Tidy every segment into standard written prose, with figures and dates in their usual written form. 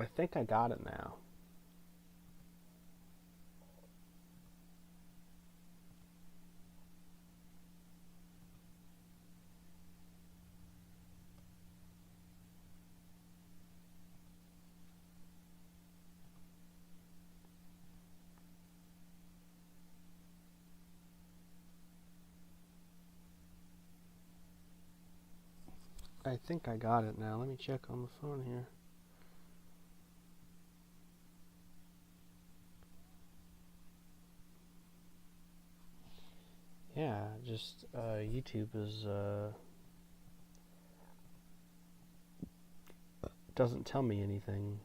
I think I got it now. I think I got it now. Let me check on the phone here. Yeah, just YouTube is doesn't tell me anything.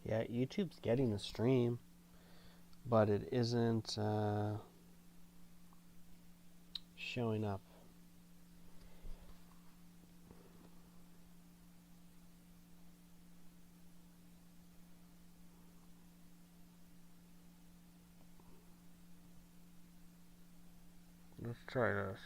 Yeah, YouTube's getting the stream, but it isn't showing up. Let's try this.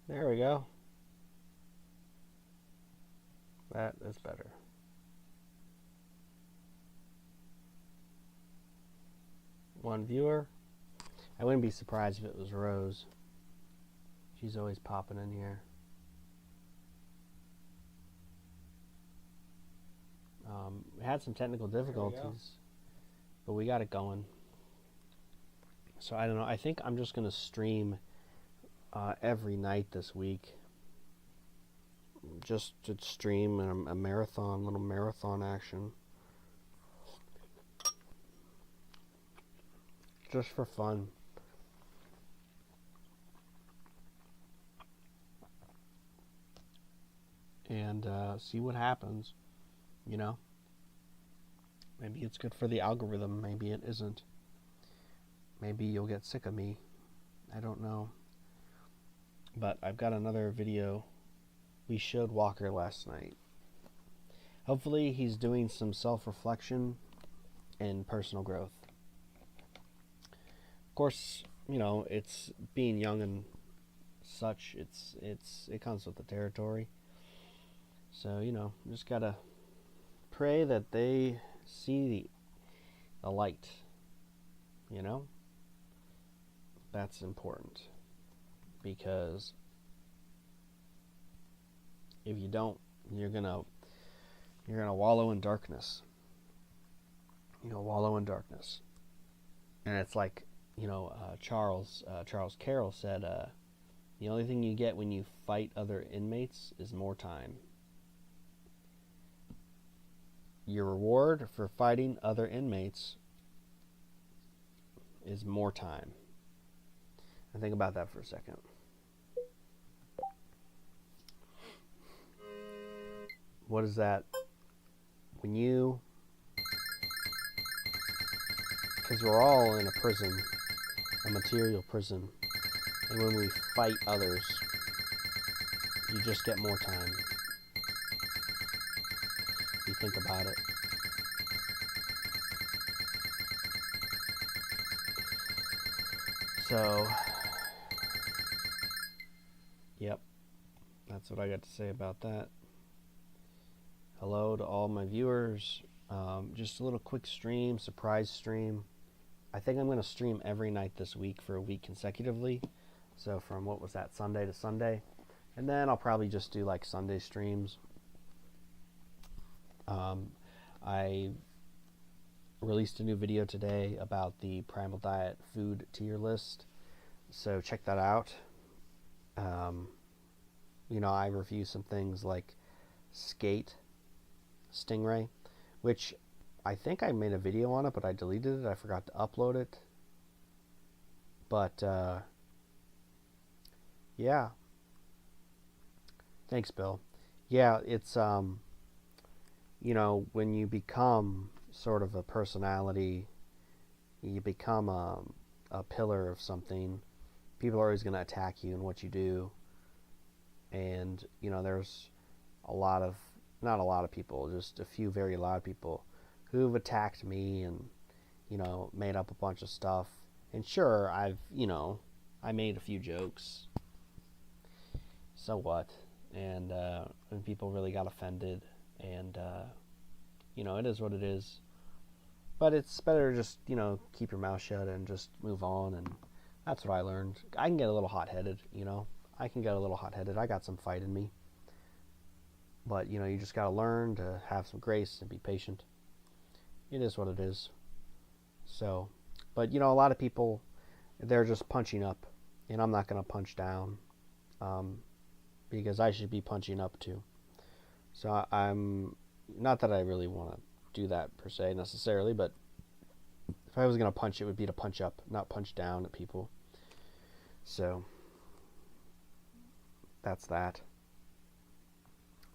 There we go. That is better. One viewer. I wouldn't be surprised if it was Rose. She's always popping in here. We had some technical difficulties, but we got it going. So I don't know. I think I'm just gonna stream every night this week. Just to stream a marathon, little marathon action. Just for fun. And see what happens, you know? Maybe it's good for the algorithm, maybe it isn't. Maybe you'll get sick of me. I don't know. But I've got another video. We showed Walker last night. Hopefully he's doing some self-reflection and personal growth. Of course, you know, it's being young and such, it comes with the territory. So, you know, just gotta pray that they see the light, you know? That's important, because if you don't, you're gonna wallow in darkness. You're gonna wallow in darkness, and it's like, you know, Charles Carroll said, the only thing you get when you fight other inmates is more time. Your reward for fighting other inmates is more time. And think about that for a second. What is that? When you... Because we're all in a prison, a material prison. And when we fight others, you just get more time. You think about it. So, yep. that's what I got to say about that. Hello to all my viewers. Just a little quick stream, surprise stream. I think I'm going to stream every night this week for a week consecutively. So from, what was that, Sunday to Sunday. And then I'll probably just do like Sunday streams. I released a new video today about the Primal Diet food tier list. So check that out. I review some things like skate, stingray, which I think I made a video on it, but I deleted it. I forgot to upload it. But, yeah. Thanks, Bill. Yeah, it's, when you become sort of a personality, you become a pillar of something, people are always going to attack you and what you do. And, there's not a lot of people, just a few very loud people who've attacked me and, made up a bunch of stuff. And sure, I made a few jokes. So what? And people really got offended. And, it is what it is. But it's better to just, keep your mouth shut and just move on. And that's what I learned. I can get a little hot-headed, I can get a little hot-headed. I got some fight in me. But, you just got to learn to have some grace and be patient. It is what it is. So, but, a lot of people, they're just punching up. And I'm not going to punch down. Because I should be punching up too. So I'm, not that I really want to do that per se necessarily, but if I was going to punch, it would be to punch up, not punch down at people. So that's that.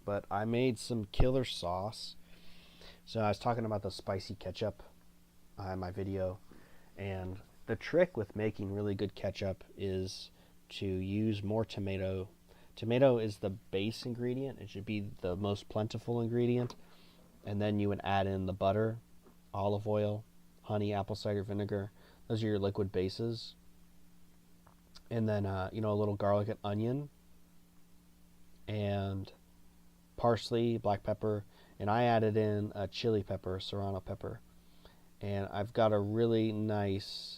But I made some killer sauce. So I was talking about the spicy ketchup in my video. And the trick with making really good ketchup is to use more tomato. Tomato is the base ingredient. It should be the most plentiful ingredient. And then you would add in the butter, olive oil, honey, apple cider vinegar. Those are your liquid bases. And then, a little garlic and onion. And parsley, black pepper. And I added in a chili pepper, serrano pepper. And I've got a really nice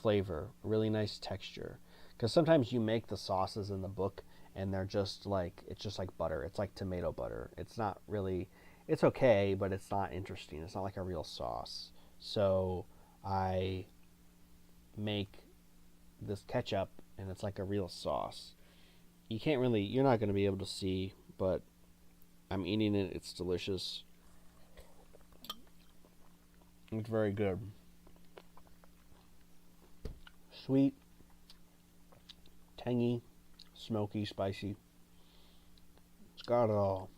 flavor, a really nice texture. Because sometimes you make the sauces in the book and they're just like, it's just like butter. It's like tomato butter. It's not really, it's okay, but it's not interesting. It's not like a real sauce. So I make this ketchup and it's like a real sauce. You're not going to be able to see, but I'm eating it. It's delicious. It's very good. Sweet, tangy, smoky, spicy. It's got it all.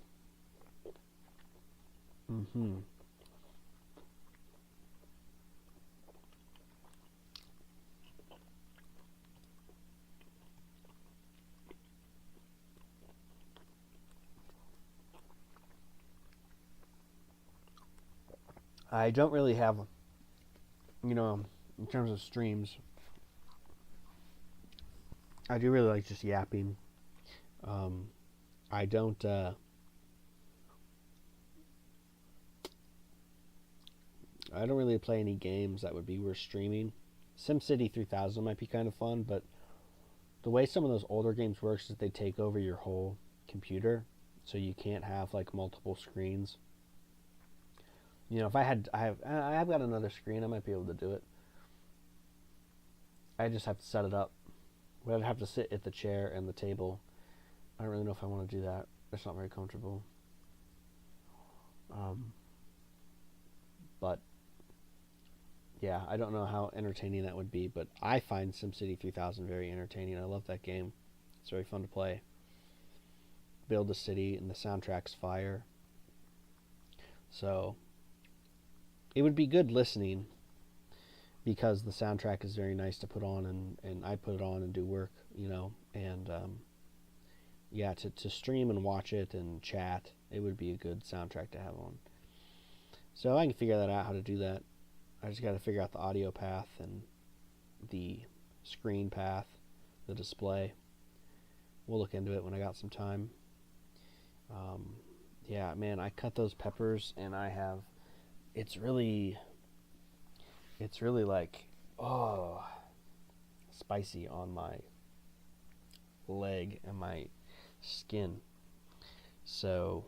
I don't really have, in terms of streams, I do really like just yapping. I don't really play any games that would be worth streaming. SimCity 3000 might be kind of fun, but the way some of those older games works is they take over your whole computer, so you can't have like multiple screens. If I've got another screen, I might be able to do it. I just have to set it up. I'd have to sit at the chair and the table. I don't really know if I want to do that. It's not very comfortable. But yeah, I don't know how entertaining that would be, but I find SimCity 3000 very entertaining. I love that game. It's very fun to play. Build a city, and the soundtrack's fire. So it would be good listening, because the soundtrack is very nice to put on, and I put it on and do work, and to stream and watch it and chat, it would be a good soundtrack to have on. So I can figure that out, how to do that. I just got to figure out the audio path and the screen path, the display. We'll look into it when I got some time. Yeah, man, I cut those peppers and I have, it's really like, oh, spicy on my leg and my skin. So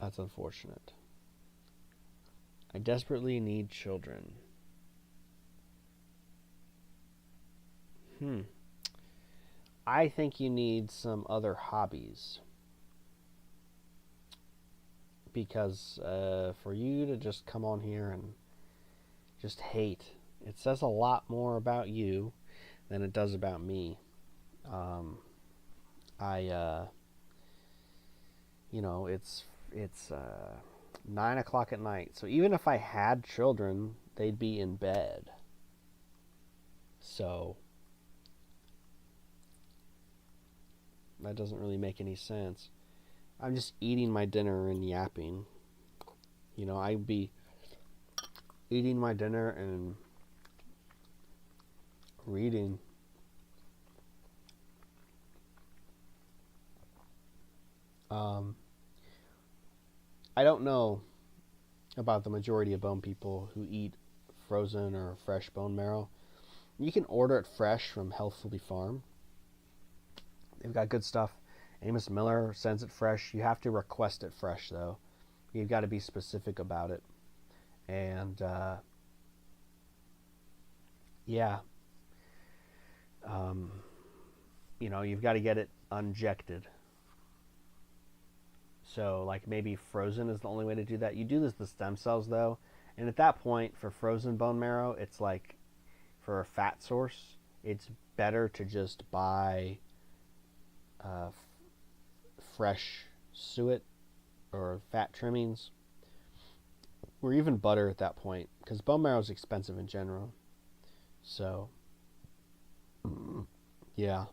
that's unfortunate. I desperately need children. I think you need some other hobbies. Because for you to just come on here and just hate, it says a lot more about you than it does about me. It's 9 o'clock at night. So even if I had children, they'd be in bed. So that doesn't really make any sense. I'm just eating my dinner and yapping. I'd be eating my dinner and reading. I don't know about the majority of bone people who eat frozen or fresh bone marrow. You can order it fresh from Healthfully Farm. They've got good stuff. Amos Miller sends it fresh. You have to request it fresh, though. You've got to be specific about it. And, yeah. You've got to get it unjected. So, like, maybe frozen is the only way to do that. You do this with stem cells, though. And at that point, for frozen bone marrow, it's like, for a fat source, it's better to just buy fresh suet or fat trimmings, or even butter at that point, because bone marrow is expensive in general. So, yeah.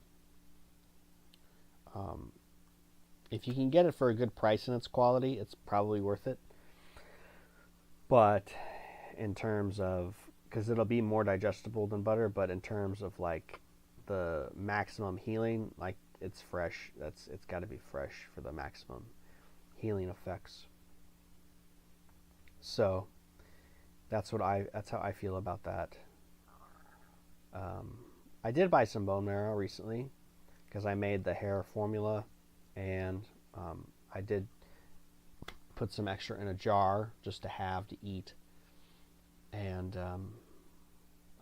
If you can get it for a good price and its quality, it's probably worth it. But in terms of, because it'll be more digestible than butter, but in terms of like the maximum healing, like it's fresh. It's got to be fresh for the maximum healing effects. So that's how I feel about that. I did buy some bone marrow recently because I made the hair formula, and I did put some extra in a jar just to have to eat. And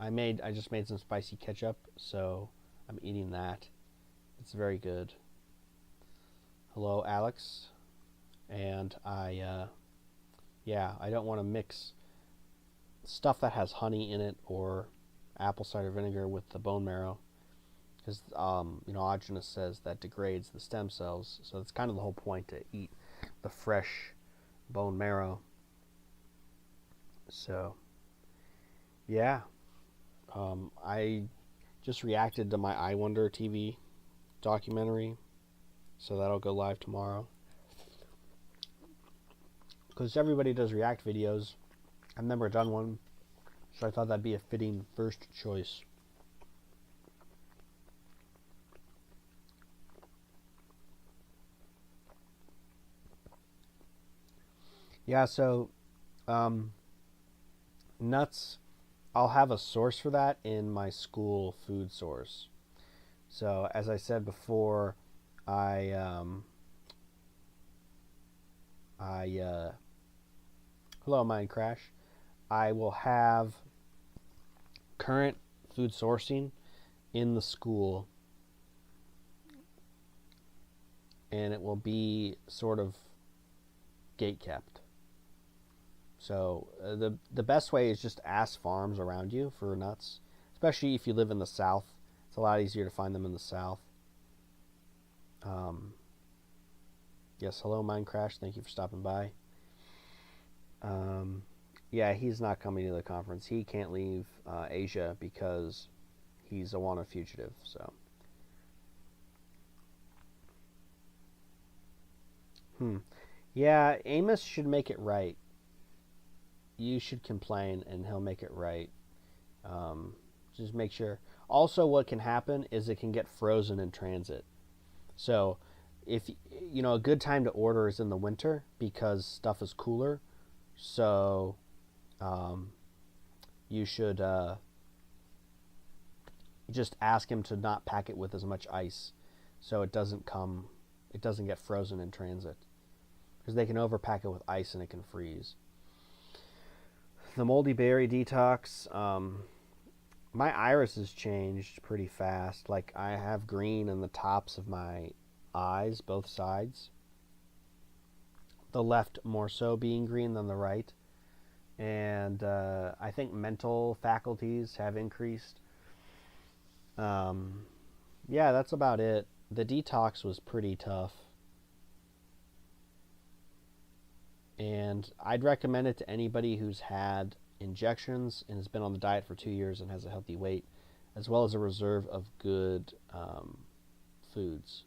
I just made some spicy ketchup, so I'm eating that. It's very good. Hello, Alex. And I don't want to mix stuff that has honey in it or apple cider vinegar with the bone marrow, because autogenous says that degrades the stem cells. So it's kind of the whole point to eat the fresh bone marrow. So yeah, I just reacted to my I Wonder TV documentary, so that'll go live tomorrow. Because everybody does react videos. I've never done one, so I thought that'd be a fitting first choice. Yeah, so nuts, I'll have a source for that in my school food source. So as I said before, hello, Mind Crash. I will have current food sourcing in the school, and it will be sort of gate kept. So the best way is just ask farms around you for nuts, especially if you live in the South. It's a lot easier to find them in the South. Yes, hello, Mind Crash. Thank you for stopping by. Yeah, he's not coming to the conference. He can't leave Asia because he's a wanted fugitive. So, yeah, Amos should make it right. You should complain, and he'll make it right. Just make sure. Also, what can happen is it can get frozen in transit. So, if you know, a good time to order is in the winter because stuff is cooler. So, um, you should just ask him to not pack it with as much ice, so it doesn't get frozen in transit. Because they can overpack it with ice and it can freeze. The moldy berry detox. My iris has changed pretty fast. Like I have green in the tops of my eyes, both sides. The left more so being green than the right. And I think mental faculties have increased. Yeah, that's about it. The detox was pretty tough. And I'd recommend it to anybody who's had injections and has been on the diet for 2 years and has a healthy weight, as well as a reserve of good foods.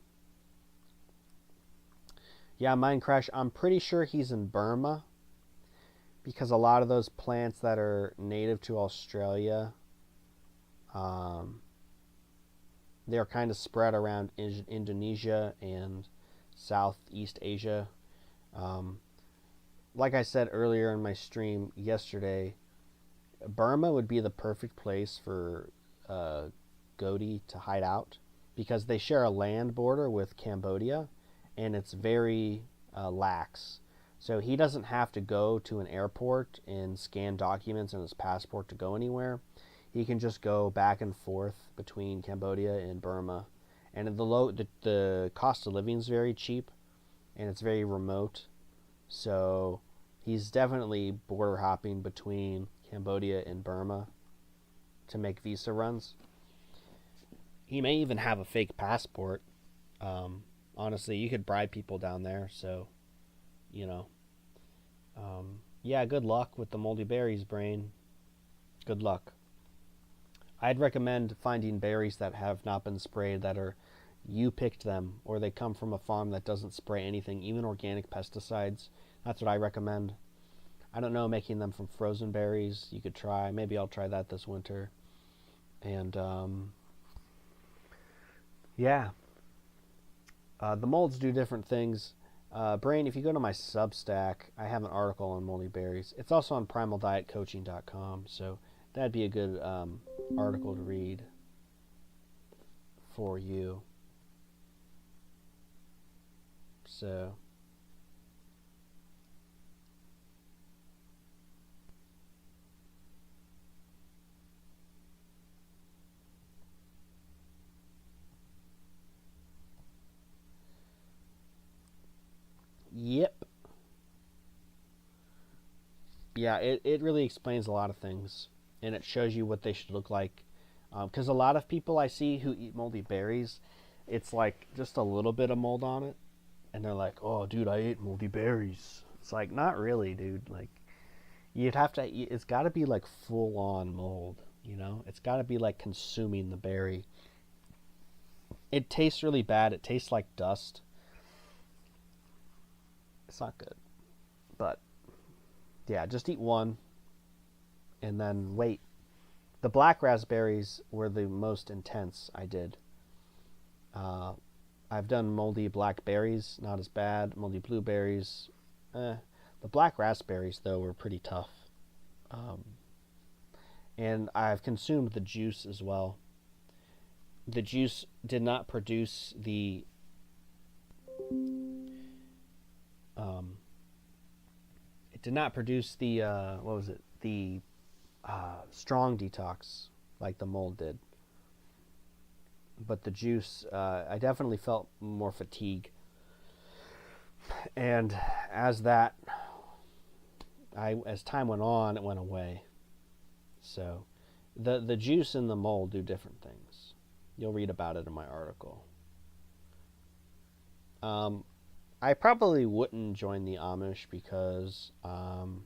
Yeah, Mind Crash, I'm pretty sure he's in Burma because a lot of those plants that are native to Australia, they're kind of spread around Indonesia and Southeast Asia. Like I said earlier in my stream yesterday, Burma would be the perfect place for Godi to hide out because they share a land border with Cambodia and it's very lax. So he doesn't have to go to an airport and scan documents in his passport to go anywhere. He can just go back and forth between Cambodia and Burma. And the cost of living is very cheap and it's very remote. So he's definitely border hopping between Cambodia and Burma to make visa runs. He may even have a fake passport. Honestly, you could bribe people down there, so, you know. Yeah, good luck with the moldy berries, brain. Good luck. I'd recommend finding berries that have not been sprayed, that are you picked them, or they come from a farm that doesn't spray anything, even organic pesticides. That's what I recommend. I don't know, making them from frozen berries, you could try. Maybe I'll try that this winter. And, yeah. The molds do different things. Brain, if you go to my Substack, I have an article on moldy berries. It's also on primaldietcoaching.com, so that'd be a good article to read for you. So, yep. Yeah, it really explains a lot of things, and it shows you what they should look like. Because a lot of people I see who eat moldy berries, it's like just a little bit of mold on it, and they're like, "Oh, dude, I ate moldy berries." It's like, not really, dude. Like, you'd have to. It's got to be like full on mold. You know, it's got to be like consuming the berry. It tastes really bad. It tastes like dust. It's not good. But yeah, just eat one and then wait. The black raspberries were the most intense I did. Uh, I've done moldy blackberries, not as bad. Moldy blueberries, The black raspberries, though, were pretty tough. Um, and I've consumed the juice as well. The juice did not produce the um, it did not produce the what was it, the strong detox like the mold did. But the juice, I definitely felt more fatigue. And as time went on, it went away. So the juice and the mold do different things. You'll read about it in my article. I probably wouldn't join the Amish because I'm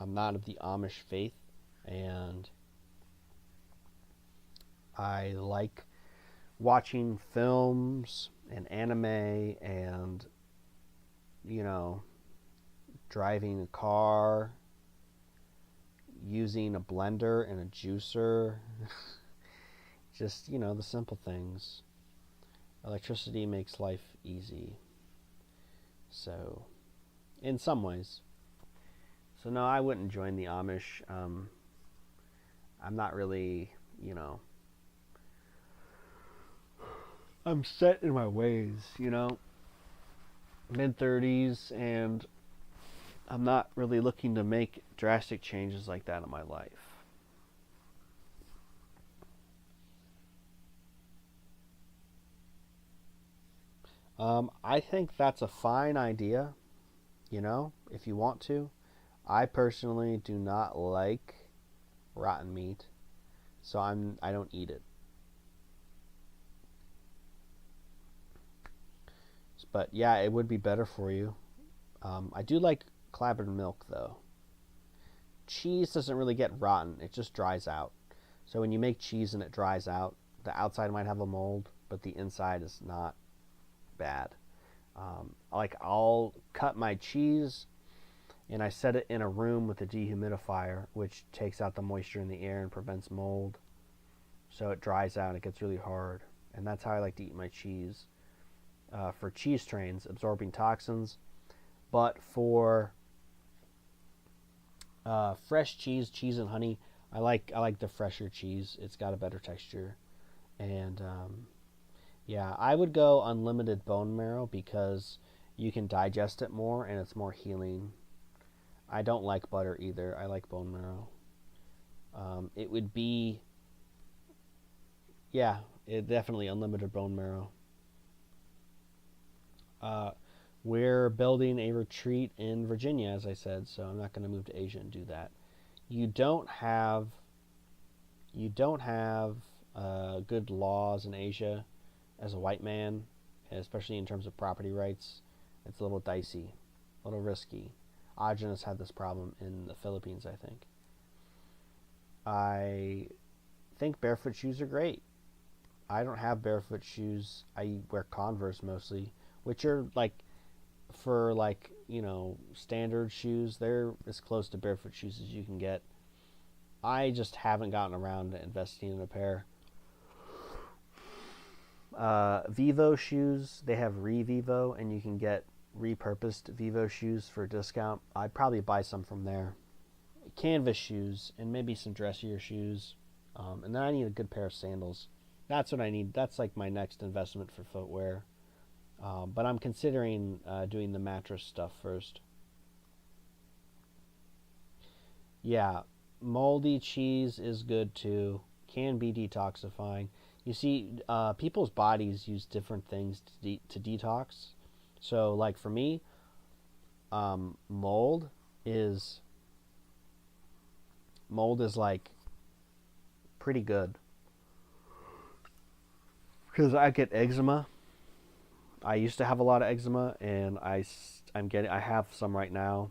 not of the Amish faith, and I like watching films and anime and, driving a car, using a blender and a juicer. Just, the simple things. Electricity makes life easy. So, in some ways. So, no, I wouldn't join the Amish. I'm not really, I'm set in my ways, mid-30s, and I'm not really looking to make drastic changes like that in my life. I think that's a fine idea, if you want to. I personally do not like rotten meat, so I don't eat it. But yeah, it would be better for you. I do like clabbered milk though. Cheese doesn't really get rotten; it just dries out. So when you make cheese and it dries out, the outside might have a mold, but the inside is not bad. I'll cut my cheese and I set it in a room with a dehumidifier, which takes out the moisture in the air and prevents mold. So it dries out, it gets really hard. And that's how I like to eat my cheese. For cheese trains, absorbing toxins. But for fresh cheese and honey, I like the fresher cheese. It's got a better texture. And yeah, I would go unlimited bone marrow because you can digest it more and it's more healing. I don't like butter either. I like bone marrow. It would be, yeah, definitely unlimited bone marrow. We're building a retreat in Virginia, as I said, so I'm not going to move to Asia and do that. You don't have good laws in Asia as a white man, especially in terms of property rights. It's a little dicey, a little risky. Ajahn had this problem in the Philippines, I think. I think barefoot shoes are great. I don't have barefoot shoes. I wear Converse mostly, which are for standard shoes. They're as close to barefoot shoes as you can get. I just haven't gotten around to investing in a pair. Vivo shoes, they have Revivo, and you can get repurposed Vivo shoes for a discount. I'd probably buy some from there. Canvas shoes and maybe some dressier shoes. And then I need a good pair of sandals. That's what I need. That's my next investment for footwear. But I'm considering doing the mattress stuff first. Yeah, moldy cheese is good too. Can be detoxifying. You see, people's bodies use different things to detox. So, for me, mold is pretty good because I get eczema. I used to have a lot of eczema, and I have some right now.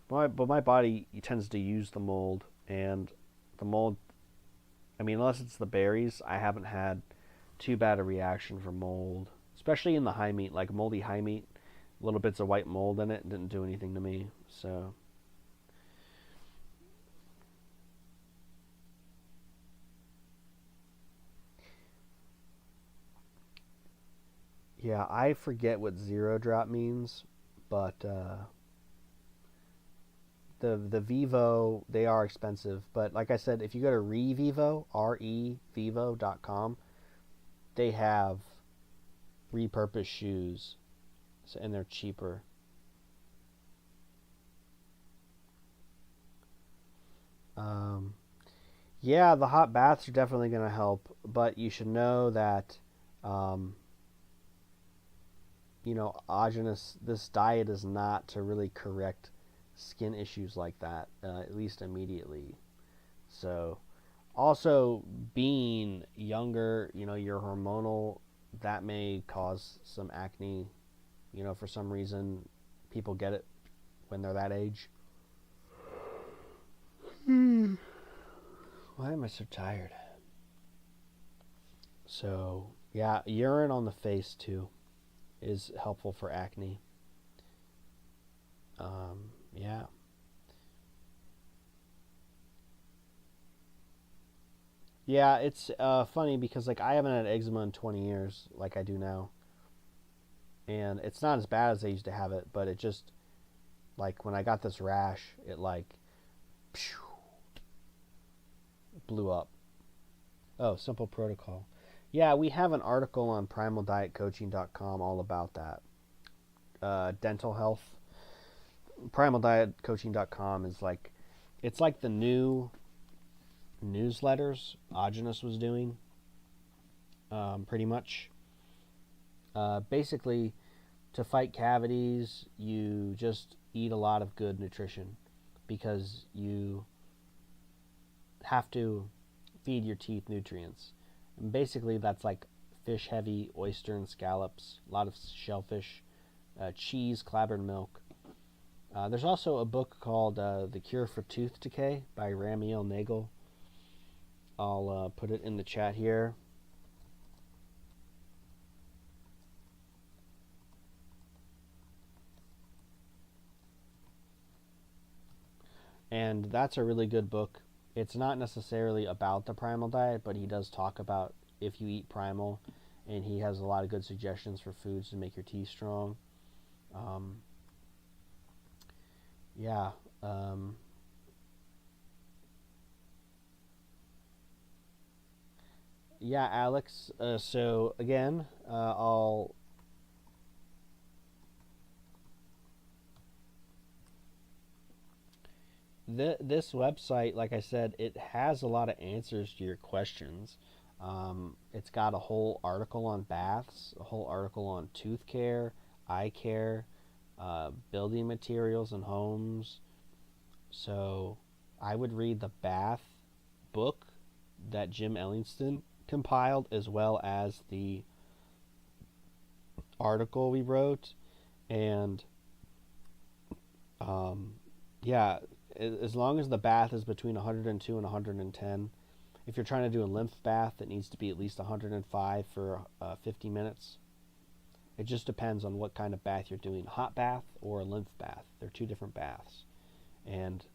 But my body tends to use the mold, and the mold. I mean, unless it's the berries, I haven't had too bad a reaction for mold, especially in the high meat, like moldy high meat. Little bits of white mold in it didn't do anything to me. So, yeah, I forget what zero drop means, but the Vivo, they are expensive. But like I said, if you go to Revivo, revivo.com, they have repurposed shoes, and they're cheaper. Um, yeah, the hot baths are definitely going to help, but you should know that, um, Agenus, this diet is not to really correct skin issues like that, at least immediately. So, also being younger, your hormonal, that may cause some acne. For some reason, people get it when they're that age. Why am I so tired? So, yeah, urine on the face too is helpful for acne. Yeah. Yeah, it's funny because like I haven't had eczema in 20 years like I do now, and it's not as bad as I used to have it, but it just like when I got this rash, it like phew, blew up. Oh, simple protocol. Yeah, we have an article on primaldietcoaching.com all about that. Dental health. Primaldietcoaching.com is like, it's like the new newsletters Agenus was doing, pretty much. Basically, to fight cavities, you just eat a lot of good nutrition because you have to feed your teeth nutrients. And basically, that's like fish heavy, oyster and scallops, a lot of shellfish, cheese, clabbered milk. There's also a book called The Cure for Tooth Decay by Ramiel Nagel. I'll put it in the chat here. And that's a really good book. It's not necessarily about the primal diet, but he does talk about if you eat primal, and he has a lot of good suggestions for foods to make your teeth strong. Um, yeah. Um, yeah, Alex. So again, I'll this website, like I said, it has a lot of answers to your questions. It's got a whole article on baths, a whole article on tooth care, eye care, building materials and homes. So I would read the bath book that Jim Ellingston compiled, as well as the article we wrote. And um, yeah, as long as the bath is between 102 and 110. If you're trying to do a lymph bath, it needs to be at least 105 for 50 minutes. It just depends on what kind of bath you're doing, a hot bath or a lymph bath. They're two different baths. And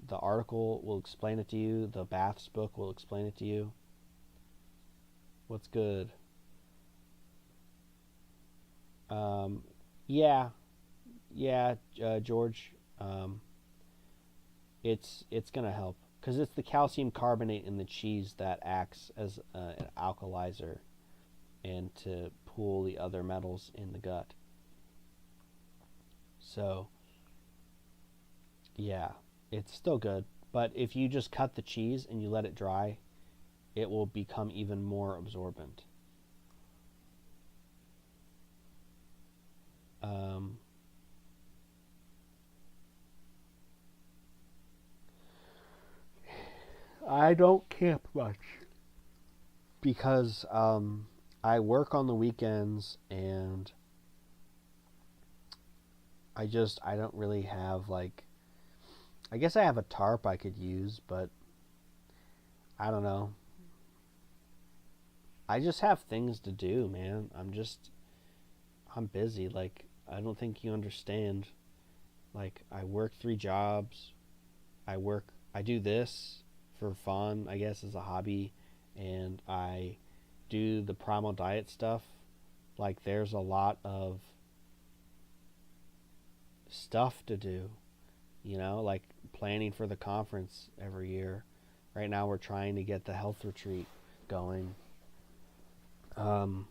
the article will explain it to you. The baths book will explain it to you. What's good? Um, yeah, yeah, George. It's gonna help because it's the calcium carbonate in the cheese that acts as an alkalizer and to pool the other metals in the gut. So yeah, it's still good. But if you just cut the cheese and you let it dry, it will become even more absorbent. Um, I don't camp much because I work on the weekends and I don't really have like, I guess I have a tarp I could use, but I don't know. I just have things to do, man. I'm busy. Like, I don't think you understand. Like, I work 3 jobs. I do this for fun, I guess, as a hobby, and I do the primal diet stuff. Like, there's a lot of stuff to do, like planning for the conference every year. Right now, we're trying to get the health retreat going. Um,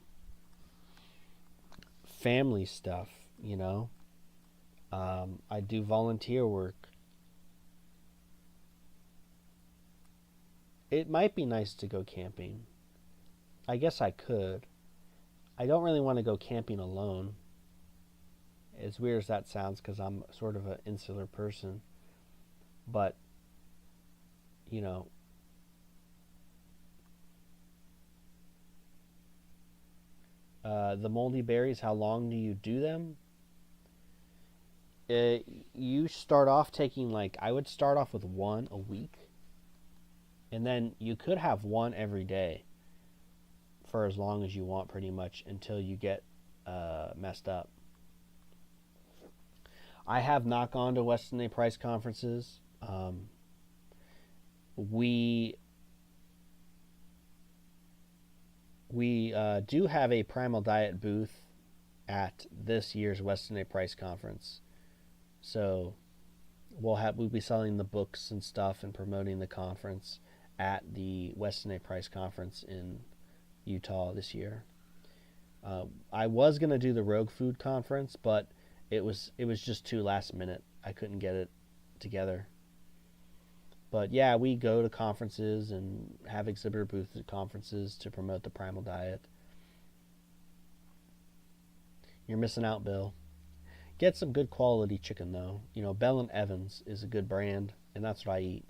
Family stuff, you know. I do volunteer work. It might be nice to go camping. I guess I could. I don't really want to go camping alone. As weird as that sounds, because I'm sort of an insular person. But, you know, the moldy berries, how long do you do them? You start off taking, like, I would start off with one a week. And then you could have one every day for as long as you want, pretty much, until you get messed up. I have not gone to Weston A. Price conferences. We We do have a Primal Diet booth at this year's Weston A. Price conference. So we'll be selling the books and stuff and promoting the conference at the Weston A. Price conference in Utah this year. I was gonna do the Rogue Food conference, but it was just too last minute. I couldn't get it together. But yeah, we go to conferences and have exhibitor booths at conferences to promote the Primal Diet. You're missing out, Bill. Get some good quality chicken though. You know, Bell and Evans is a good brand, and that's what I eat.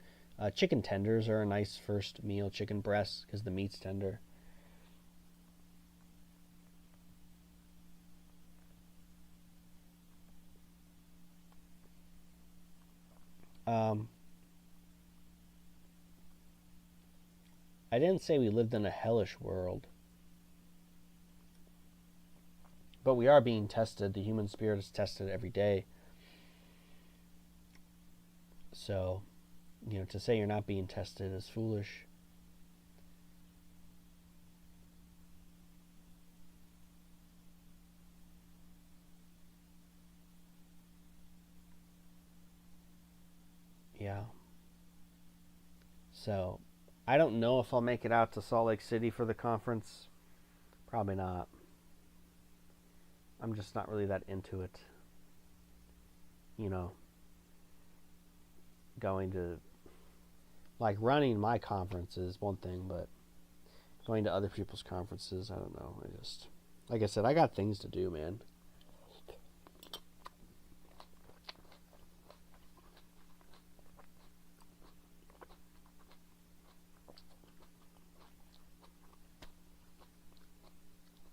Chicken tenders are a nice first meal. Chicken breasts because the meat's tender. Um, I didn't say we lived in a hellish world, but we are being tested. The human spirit is tested every day. So, you know, to say you're not being tested is foolish. Yeah. So, I don't know if I'll make it out to Salt Lake City for the conference. Probably not. I'm just not really that into it. You know, going to, like, running my conference is one thing, but going to other people's conferences, I don't know. I just, like I said, I got things to do, man.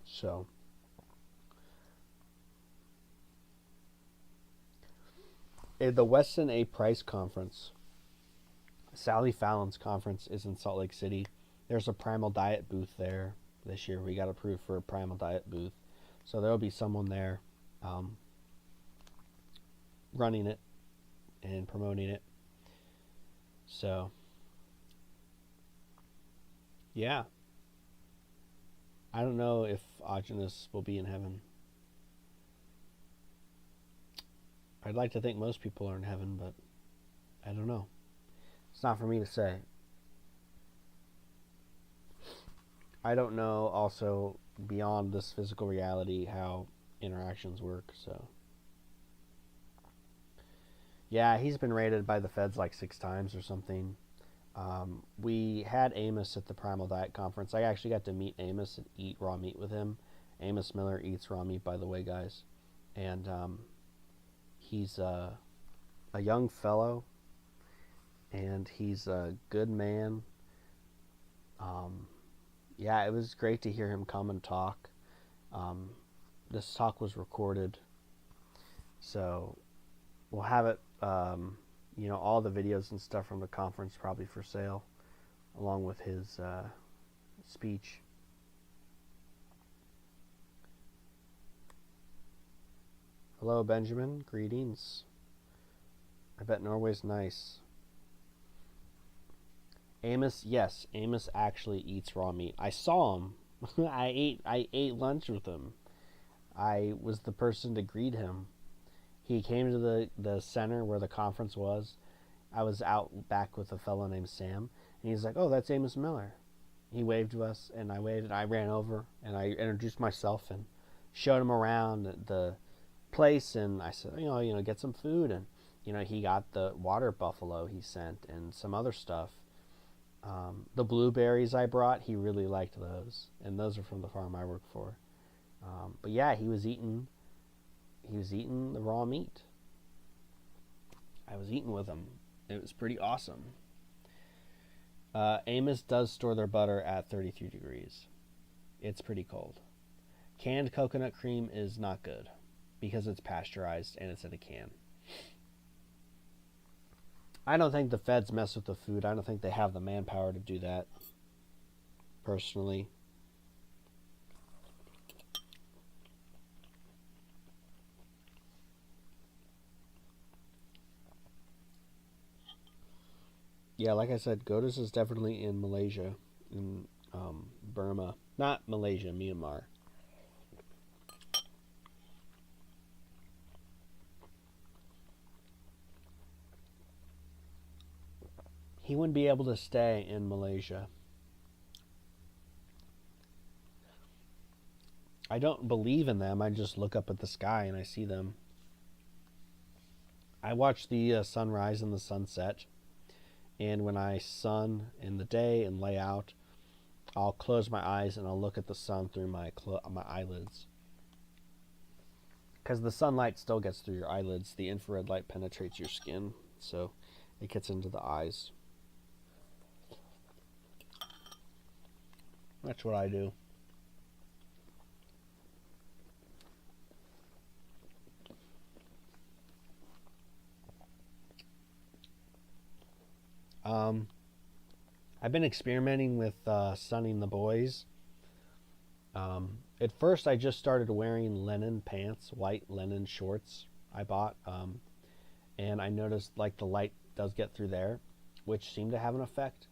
So, at the Weston A. Price conference, Sally Fallon's conference is in Salt Lake City. There's a Primal Diet booth there this year. We got approved for a Primal Diet booth. So there'll be someone there um, running it and promoting it. So, yeah. I don't know if Augenis will be in heaven. I'd like to think most people are in heaven, but I don't know. It's not for me to say. I don't know also beyond this physical reality how interactions work, so. Yeah, he's been raided by the feds like 6 times or something. We had Amos at the Primal Diet Conference. I actually got to meet Amos and eat raw meat with him. Amos Miller eats raw meat, by the way, guys. And he's a young fellow, and he's a good man. Yeah, it was great to hear him come and talk. This talk was recorded, so we'll have it, you know, all the videos and stuff from the conference probably for sale, along with his speech. Hello, Benjamin. Greetings. I bet Norway's nice. Amos, yes, Amos actually eats raw meat. I saw him. I ate lunch with him. I was the person to greet him. He came to the center where the conference was. I was out back with a fellow named Sam, and he's like, "Oh, that's Amos Miller." He waved to us, and I waved. And I ran over, and I introduced myself and showed him around the place, and I said, you know, get some food, and you know, he got the water buffalo he sent and some other stuff. The blueberries I brought, he really liked those, and those are from the farm I work for. But yeah, he was eating the raw meat. I was eating with him. It was pretty awesome. Amos does store their butter at 33 degrees. It's pretty cold. Canned coconut cream is not good because it's pasteurized and it's in a can. I don't think the feds mess with the food. I don't think they have the manpower to do that, personally. Yeah, like I said, Godus is definitely in Malaysia, in Burma, not Malaysia, Myanmar. He wouldn't be able to stay in Malaysia. I don't believe in them. I just look up at the sky and I see them. I watch the sunrise and the sunset. And when I sun in the day and lay out, I'll close my eyes and I'll look at the sun through my eyelids. Because the sunlight still gets through your eyelids. The infrared light penetrates your skin, so it gets into the eyes. That's what I do. I've been experimenting with sunning the boys. At first, I just started wearing linen pants, white linen shorts I bought, and I noticed like the light does get through there, which seemed to have an effect.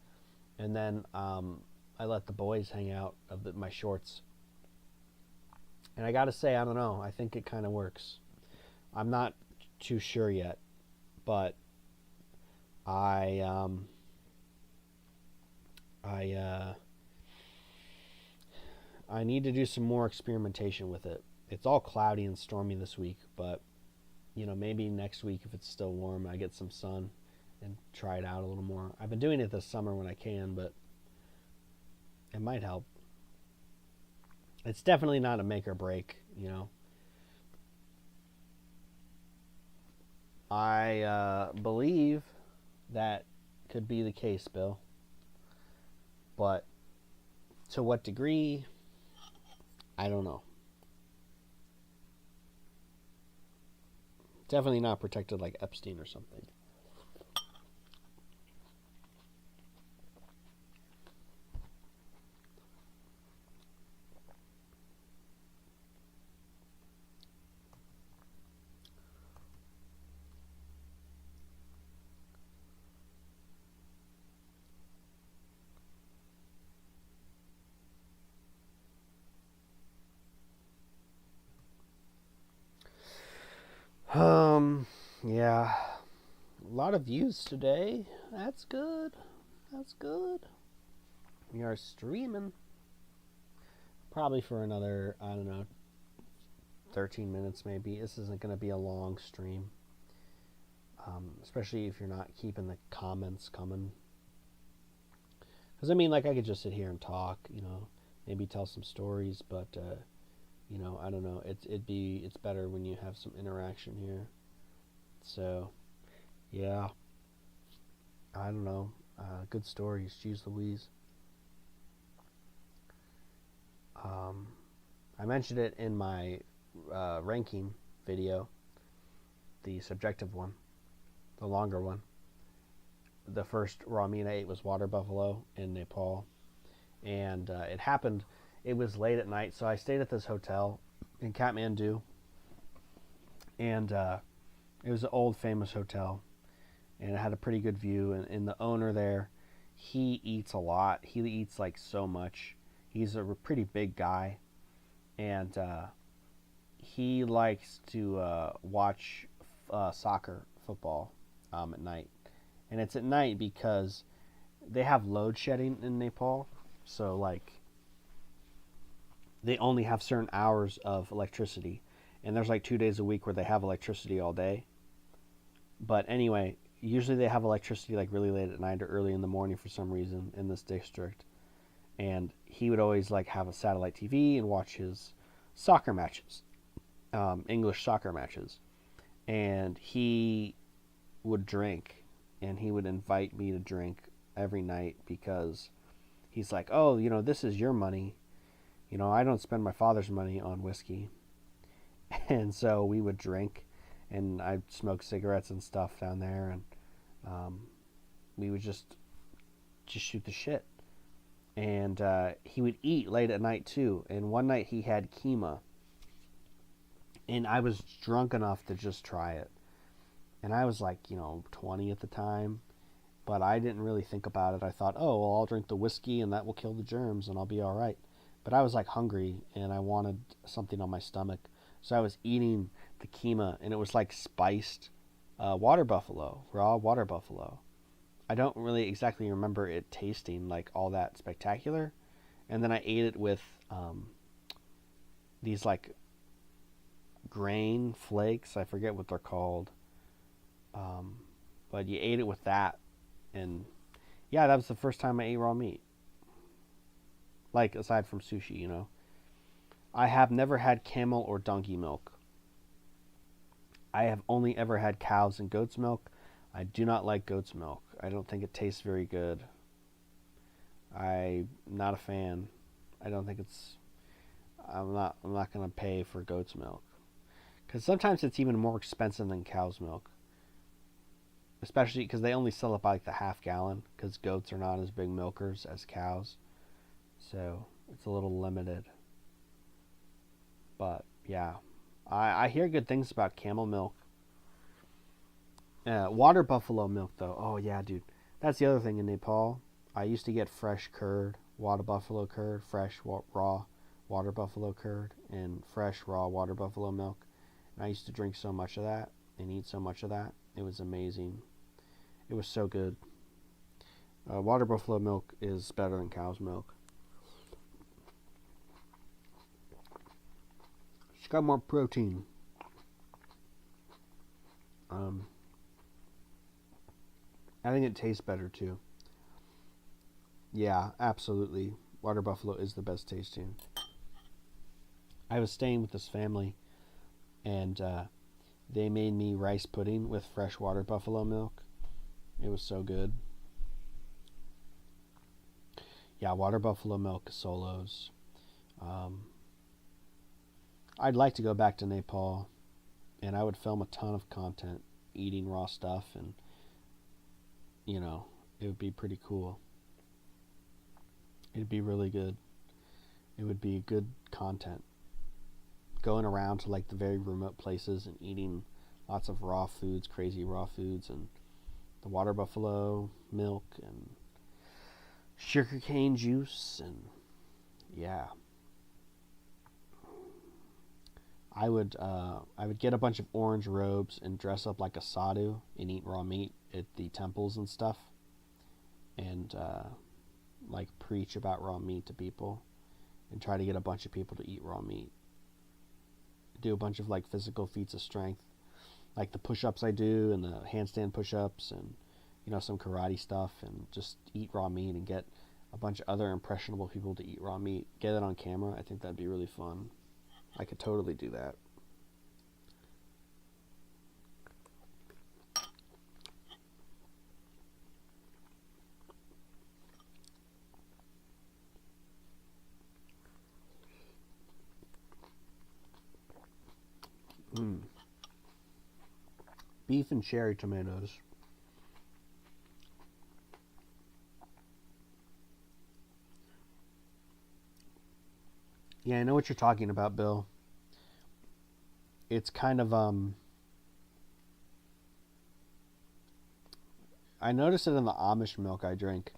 And then I let the boys hang out of my shorts, and I gotta say, I don't know. I think it kind of works. I'm not too sure yet, but I need to do some more experimentation with it. It's all cloudy and stormy this week, but maybe next week if it's still warm, I get some sun and try it out a little more. I've been doing it this summer when I can, but it might help. It's definitely not a make or break, I believe that could be the case, Bill. But to what degree, I don't know. Definitely not protected like Epstein or something. Yeah. A lot of views today. That's good. That's good. We are streaming. Probably for another, I don't know, 13 minutes maybe. This isn't going to be a long stream. Especially if you're not keeping the comments coming. Because, I could just sit here and talk, maybe tell some stories, but, I don't know. It's better when you have some interaction here. So, yeah. I don't know. Good stories. Jeez Louise. I mentioned it in my ranking video, the subjective one, the longer one. The first raw meat I ate was water buffalo in Nepal, and it happened. It was late at night, so I stayed at this hotel in Kathmandu, and it was an old famous hotel, and it had a pretty good view. And the owner there, he eats a lot. He eats like so much. He's a pretty big guy, and he likes to watch football at night. And it's at night because they have load shedding in Nepal, so like they only have certain hours of electricity, and there's like 2 days a week where they have electricity all day. But anyway, usually they have electricity like really late at night or early in the morning for some reason in this district. And he would always like have a satellite TV and watch his soccer matches, English soccer matches. And he would drink, and he would invite me to drink every night because he's like, oh, this is your money. I don't spend my father's money on whiskey. And so we would drink, and I'd smoke cigarettes and stuff down there, and we would just shoot the shit. And he would eat late at night too. And one night he had keema, and I was drunk enough to just try it. And I was like, 20 at the time, But I didn't really think about it. I thought, oh, well, I'll drink the whiskey and that will kill the germs and I'll be all right. But I was like hungry and I wanted something on my stomach. So I was eating the keema and it was like spiced water buffalo, raw water buffalo. I don't really exactly remember it tasting like all that spectacular. And then I ate it with these like grain flakes. I forget what they're called. But you ate it with that. And yeah, that was the first time I ate raw meat. Like, aside from sushi, you know. I have never had camel or donkey milk. I have only ever had cows and goat's milk. I do not like goat's milk. I don't think it tastes very good. I'm not a fan. I don't think it's. I'm not gonna pay for goat's milk because sometimes it's even more expensive than cow's milk. Especially because they only sell it by like the half gallon because goats are not as big milkers as cows. So it's a little limited. But yeah, I hear good things about camel milk. Water buffalo milk though. Oh yeah, dude. That's the other thing in Nepal. I used to get fresh curd, water buffalo curd, fresh raw water buffalo curd, and fresh raw water buffalo milk. And I used to drink so much of that and eat so much of that. It was amazing. It was so good. Water buffalo milk is better than cow's milk. It's got more protein. I think it tastes better too. Yeah, absolutely. Water buffalo is the best tasting. I was staying with this family, and they made me rice pudding with fresh water buffalo milk. It was so good. Yeah, water buffalo milk solos. Um, I'd like to go back to Nepal, and I would film a ton of content eating raw stuff, and you know, it would be pretty cool. It'd be really good. It would be good content. Going around to like the very remote places and eating lots of raw foods, crazy raw foods, and the water buffalo milk and sugarcane juice, and yeah. I would get a bunch of orange robes and dress up like a sadhu and eat raw meat at the temples and stuff, and like preach about raw meat to people, and try to get a bunch of people to eat raw meat. Do a bunch of like physical feats of strength, like the push-ups I do and the handstand push-ups, and you know, some karate stuff, and just eat raw meat and get a bunch of other impressionable people to eat raw meat. Get it on camera. I think that'd be really fun. I could totally do that. Mm. Beef and cherry tomatoes. Yeah, I know what you're talking about, Bill. It's kind of I noticed it in the Amish milk I drink.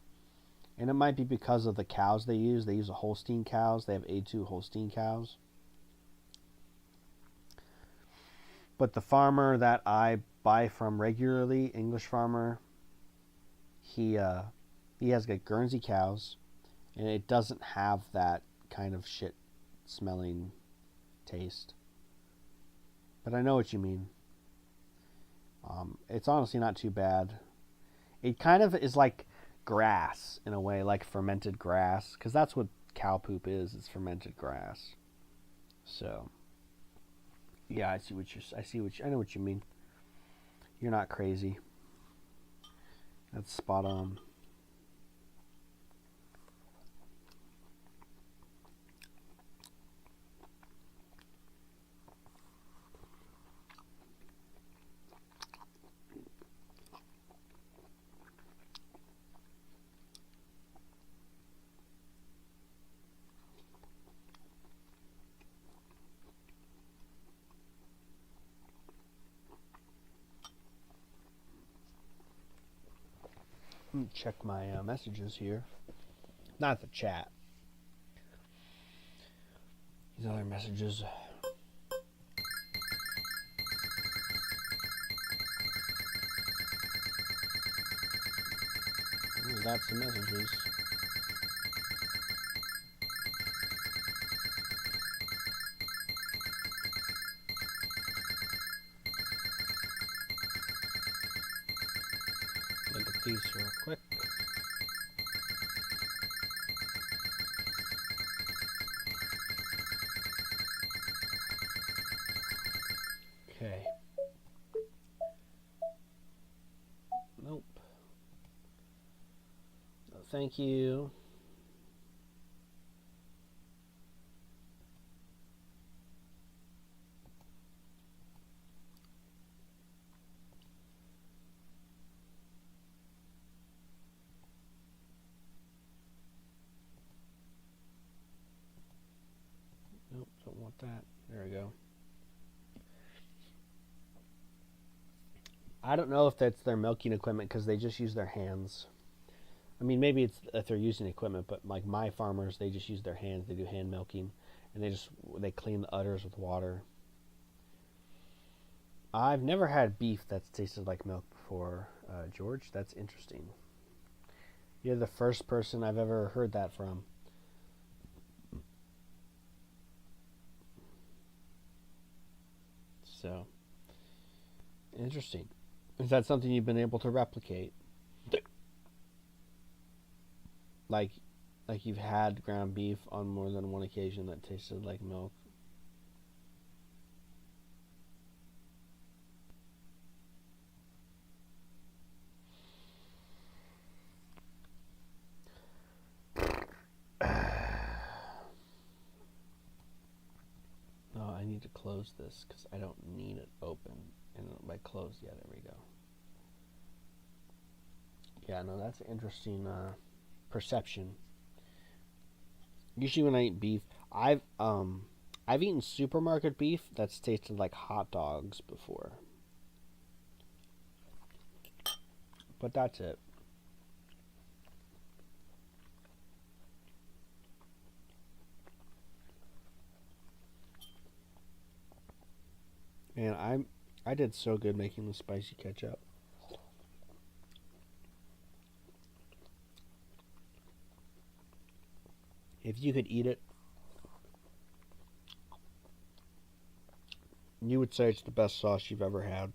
And it might be because of the cows they use. They use a Holstein cows. They have A2 Holstein cows. But the farmer that I buy from regularly, English farmer, he has got Guernsey cows, and it doesn't have that kind of shit smelling taste. But I know what you mean. It's honestly not too bad. It kind of is like grass in a way, like fermented grass, because that's what cow poop is. It's fermented grass. So, yeah, I know what you mean. You're not crazy. That's spot on. Let me check my messages here. Not the chat. These other messages. Ooh, that's the messages. Look at these real quick. Okay. Nope. No, thank you. Nope, don't want that. There we go. I don't know if that's their milking equipment because they just use their hands. I mean, maybe it's if they're using equipment, but like my farmers, they just use their hands. They do hand milking, and they clean the udders with water. I've never had beef that's tasted like milk before, George. That's interesting. You're the first person I've ever heard that from. So, interesting. Is that something you've been able to replicate? Like you've had ground beef on more than one occasion that tasted like milk? No, I need to close this because I don't need it open. And by close, yeah, there we go. Yeah, no, that's an interesting perception. Usually when I eat beef, I've eaten supermarket beef that's tasted like hot dogs before. But that's it. Man, I did so good making the spicy ketchup. If you could eat it, you would say it's the best sauce you've ever had.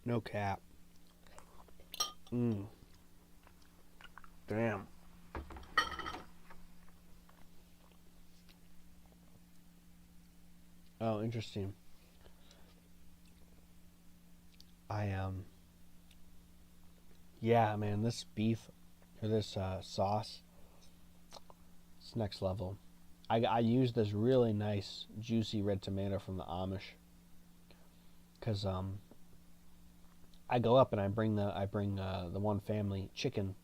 No cap. Mmm. Damn. Oh, interesting. Yeah, man, this beef or this sauce, it's next level. I use this really nice juicy red tomato from the Amish because I go up and I bring the one family chicken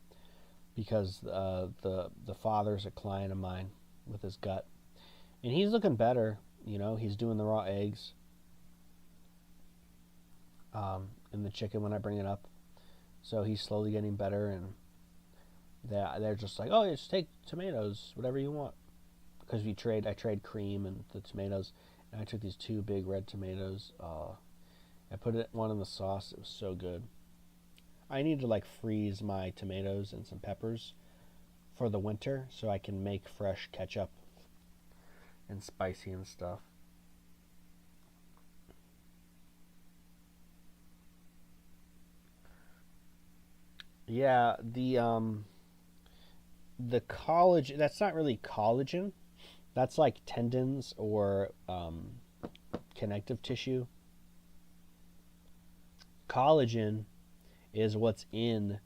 because the father's a client of mine with his gut, and he's looking better. You know, he's doing the raw eggs in the chicken when I bring it up, so he's slowly getting better. And they're just like, oh, just take tomatoes, whatever you want, because I trade cream and the tomatoes, and I took these two big red tomatoes. I put one in the sauce. It was so good. I need to like freeze my tomatoes and some peppers for the winter so I can make fresh ketchup and spicy and stuff. Yeah, the collagen, that's not really collagen. That's like tendons or connective tissue. Collagen is what's in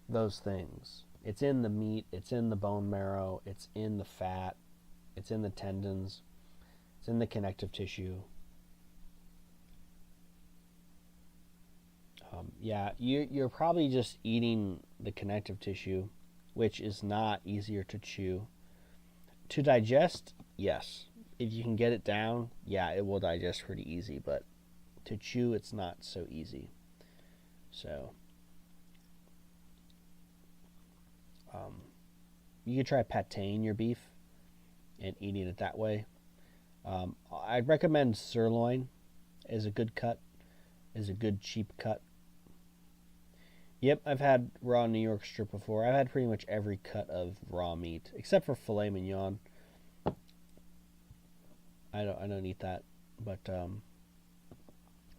those things. It's in the meat, it's in the bone marrow, it's in the fat, it's in the tendons, it's in the connective tissue. Yeah, you're probably just eating the connective tissue, which is not easier to chew. To digest, yes. If you can get it down, yeah, it will digest pretty easy, but To chew, it's not so easy. So, you could try patéing your beef and eating it that way. I'd recommend sirloin is a good cut, is a good cheap cut. Yep, I've had raw New York strip before. I've had pretty much every cut of raw meat except for filet mignon. I don't eat that, but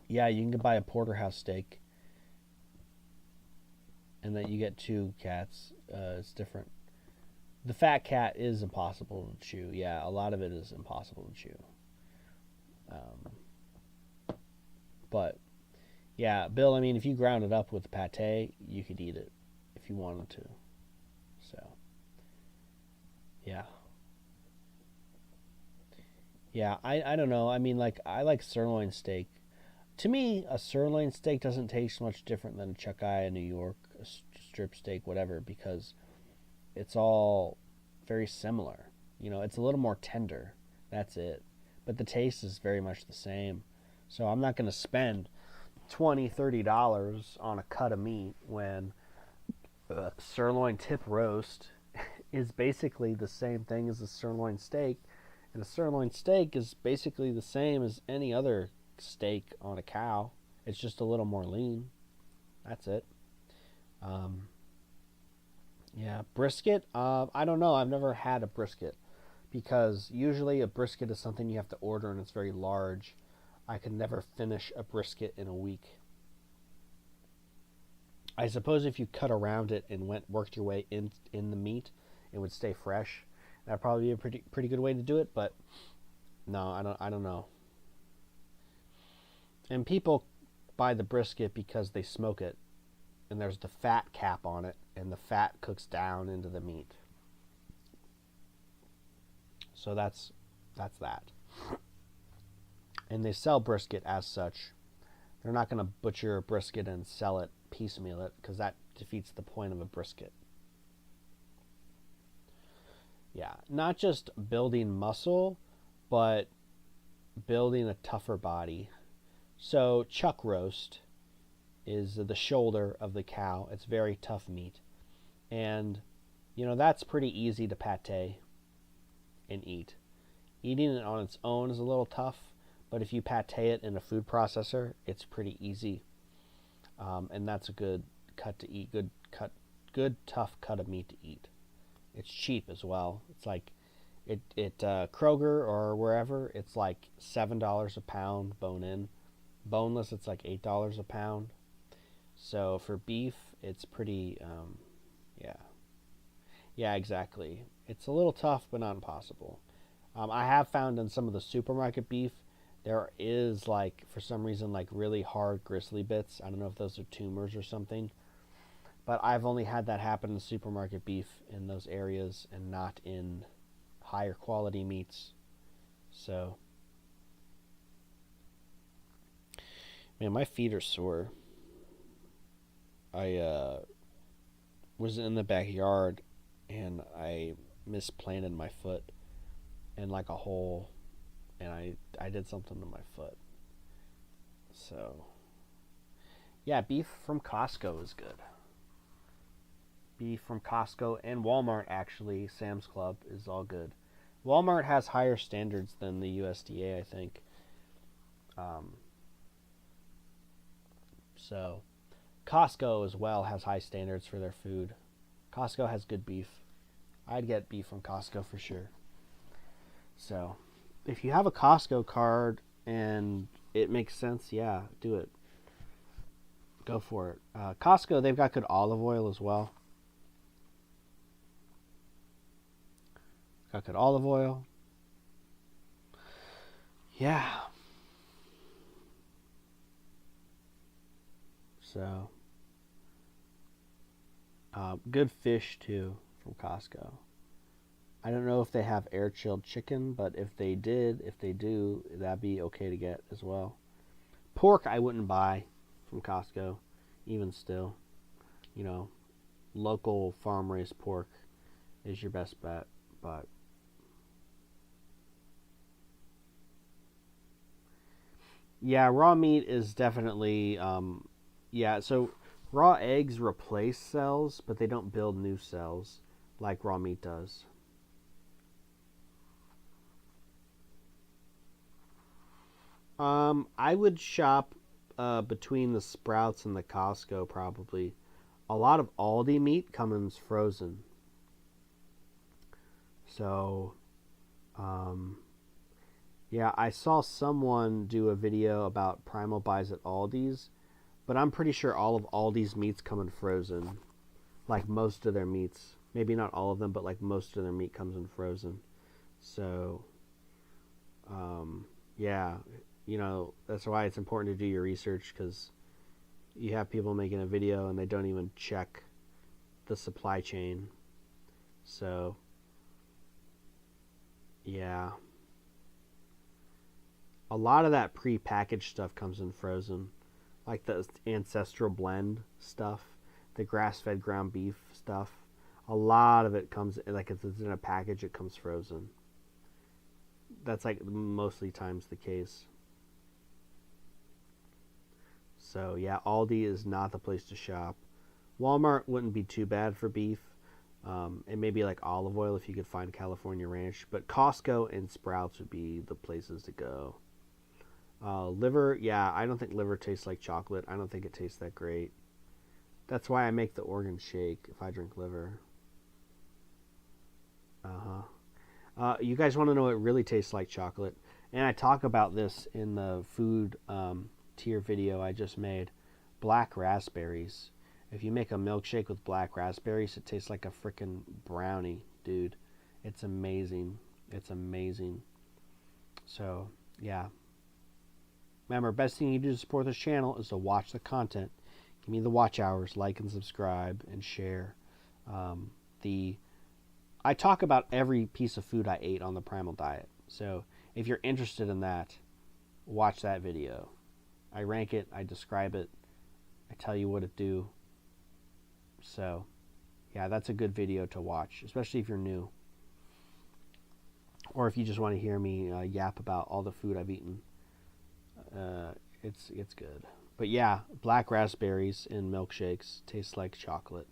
yeah, you can buy a porterhouse steak, and then you get two cats. It's different. The fat cat is impossible to chew. Yeah, a lot of it is impossible to chew. But yeah, Bill, I mean, if you ground it up with pate, you could eat it if you wanted to. So, yeah. Yeah, I don't know. I mean, like, I like sirloin steak. To me, a sirloin steak doesn't taste much different than a chuck eye in New York, a strip steak, whatever, because it's all very similar. You know, it's a little more tender. That's it. But the taste is very much the same. So I'm not going to spend $20-$30 on a cut of meat when a sirloin tip roast is basically the same thing as a sirloin steak. And a sirloin steak is basically the same as any other steak on a cow. It's just a little more lean. That's it. Yeah, brisket. I don't know. I've never had a brisket because usually a brisket is something you have to order and it's very large. I could never finish a brisket in a week. I suppose if you cut around it and worked your way in the meat, it would stay fresh. That'd probably be a pretty good way to do it. But no, I don't know. And people buy the brisket because they smoke it, and there's the fat cap on it, and the fat cooks down into the meat. So that's that. And they sell brisket as such. They're not going to butcher a brisket and sell it, piecemeal it, because that defeats the point of a brisket. Yeah, not just building muscle, but building a tougher body. So chuck roast is the shoulder of the cow. It's very tough meat. And, you know, that's pretty easy to pate and eat. Eating it on its own is a little tough, but if you pate it in a food processor, it's pretty easy. And that's a good cut to eat, good tough cut of meat to eat. It's cheap as well. It's like Kroger or wherever, it's like $7 a pound bone in. Boneless, it's like $8 a pound. So for beef, it's pretty, yeah, exactly. It's a little tough, but not impossible. I have found in some of the supermarket beef, there is like, for some reason, like really hard gristly bits. I don't know if those are tumors or something. But I've only had that happen in supermarket beef in those areas and not in higher quality meats. So, man, my feet are sore. I was in the backyard and I misplanted my foot in like a hole, and I did something to my foot. So, yeah, beef from Costco is good. Beef from Costco and Walmart, actually. Sam's Club is all good. Walmart has higher standards than the USDA, I think. So Costco as well has high standards for their food. Costco has good beef. I'd get beef from Costco for sure. So if you have a Costco card and it makes sense, yeah, do it. Go for it. Costco, they've got good olive oil as well. Got good olive oil. Yeah. So, good fish too from Costco. I don't know if they have air chilled chicken, but if they do, that'd be okay to get as well. Pork I wouldn't buy from Costco, even still. You know, local farm raised pork is your best bet, but Yeah, raw meat is definitely yeah, so raw eggs replace cells, but they don't build new cells like raw meat does. I would shop between the Sprouts and the Costco probably. A lot of Aldi meat comes frozen. So, um, yeah, I saw someone do a video about primal buys at Aldi's, but I'm pretty sure all of Aldi's meats come in frozen. Like most of their meats. Maybe not all of them, but like most of their meat comes in frozen. So, um, yeah, that's why it's important to do your research because you have people making a video and they don't even check the supply chain. So, yeah, a lot of that pre-packaged stuff comes in frozen, like the ancestral blend stuff, the grass-fed ground beef stuff. A lot of it comes like if it's in a package, it comes frozen. That's like mostly times the case. So yeah, Aldi is not the place to shop. Walmart wouldn't be too bad for beef. And maybe like olive oil if you could find California Ranch. But Costco and Sprouts would be the places to go. Liver, yeah, I don't think liver tastes like chocolate. I don't think it tastes that great. That's why I make the organ shake if I drink liver. Uh-huh. You guys want to know what really tastes like chocolate? And I talk about this in the food tier video I just made. Black raspberries. If you make a milkshake with black raspberries, it tastes like a freaking brownie, dude. It's amazing. It's amazing. So, yeah. Remember, best thing you do to support this channel is to watch the content. Give me the watch hours, like and subscribe, and share. The I talk about every piece of food I ate on the Primal Diet. So if you're interested in that, watch that video. I rank it, I describe it, I tell you what it do. So yeah, that's a good video to watch, especially if you're new. Or if you just want to hear me yap about all the food I've eaten. It's good. But yeah, black raspberries in milkshakes taste like chocolate.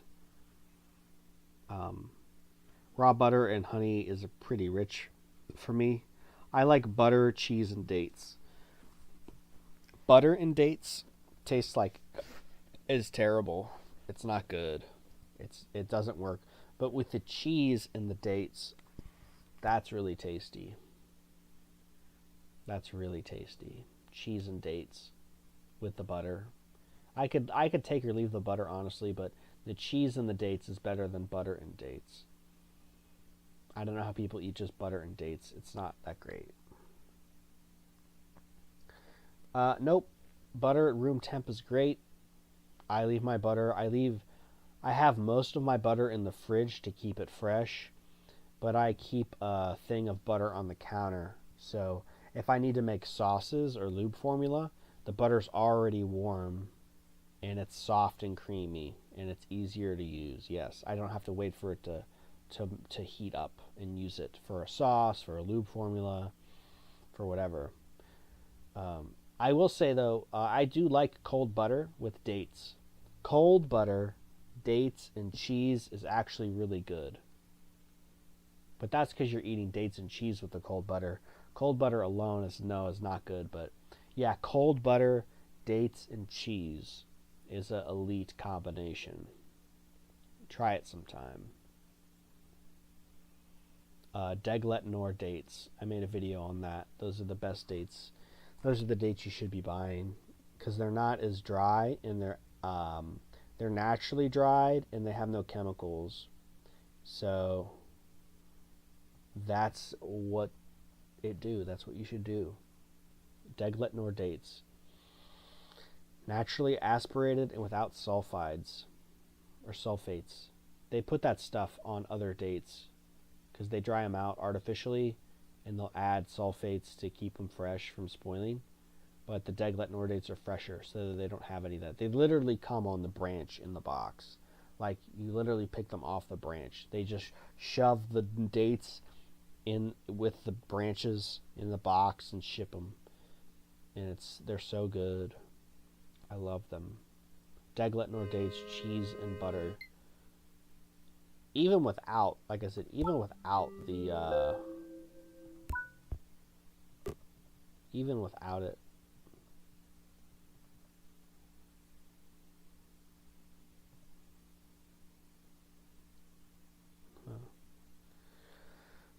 Raw butter and honey is pretty rich for me. I like butter, cheese, and dates. Butter and dates tastes like is terrible. It's not good. It doesn't work. But with the cheese and the dates, that's really tasty. That's really tasty. Cheese and dates with the butter. I could take or leave the butter honestly, but the cheese and the dates is better than butter and dates. I don't know how people eat just butter and dates. It's not that great. Nope. Butter at room temp is great. I leave my butter. I have most of my butter in the fridge to keep it fresh, but I keep a thing of butter on the counter. So if I need to make sauces or lube formula, the butter's already warm and it's soft and creamy and it's easier to use. Yes, I don't have to wait for it to heat up and use it for a sauce, for a lube formula, for whatever. I will say though, I do like cold butter with dates. Cold butter, dates, and cheese is actually really good. But that's because you're eating dates and cheese with the cold butter. Cold butter alone is not good. But yeah, cold butter, dates, and cheese is an elite combination. Try it sometime. Deglet nor dates. I made a video on that. Those are the best dates. Those are the dates you should be buying because they're not as dry and they're naturally dried and they have no chemicals. So that's what it do. That's what you should do. Deglet nor dates. Naturally aspirated and without sulfides or sulfates. They put that stuff on other dates because they dry them out artificially and they'll add sulfates to keep them fresh from spoiling. But the Deglet Nor dates are fresher, so they don't have any of that. They literally come on the branch in the box. Like, you literally pick them off the branch. They just shove the dates in with the branches in the box and ship them. and they're so good. I love them. Deglet nor dates, cheese and butter. Even without, like I said, even without it.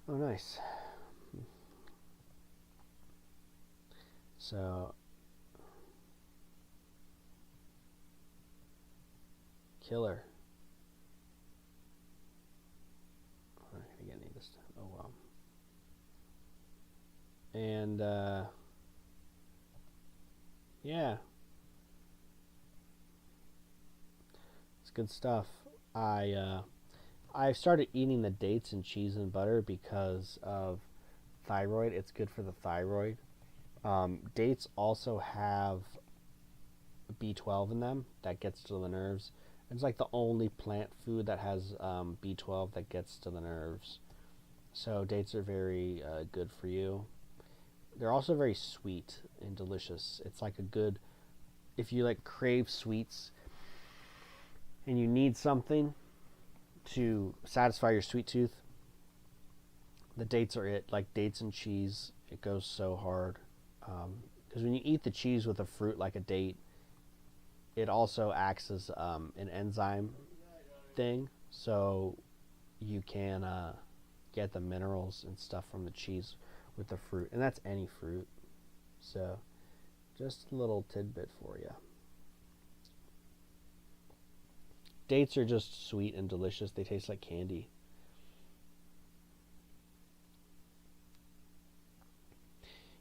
Oh, nice. So, killer. I'm not gonna get any of this stuff. Oh well. And yeah, it's good stuff. I started eating the dates and cheese and butter because of thyroid. It's good for the thyroid. Dates also have B12 in them that gets to the nerves. It's like the only plant food that has B12 that gets to the nerves. So dates are very good for you. They're also very sweet and delicious. It's like a good, if you like crave sweets and you need something to satisfy your sweet tooth, the dates are it. Like dates and cheese, it goes so hard. Because when you eat the cheese with a fruit like a date, it also acts as an enzyme thing, so you can get the minerals and stuff from the cheese with the fruit, and that's any fruit. So just a little tidbit for you. Dates are just sweet and delicious. They taste like candy.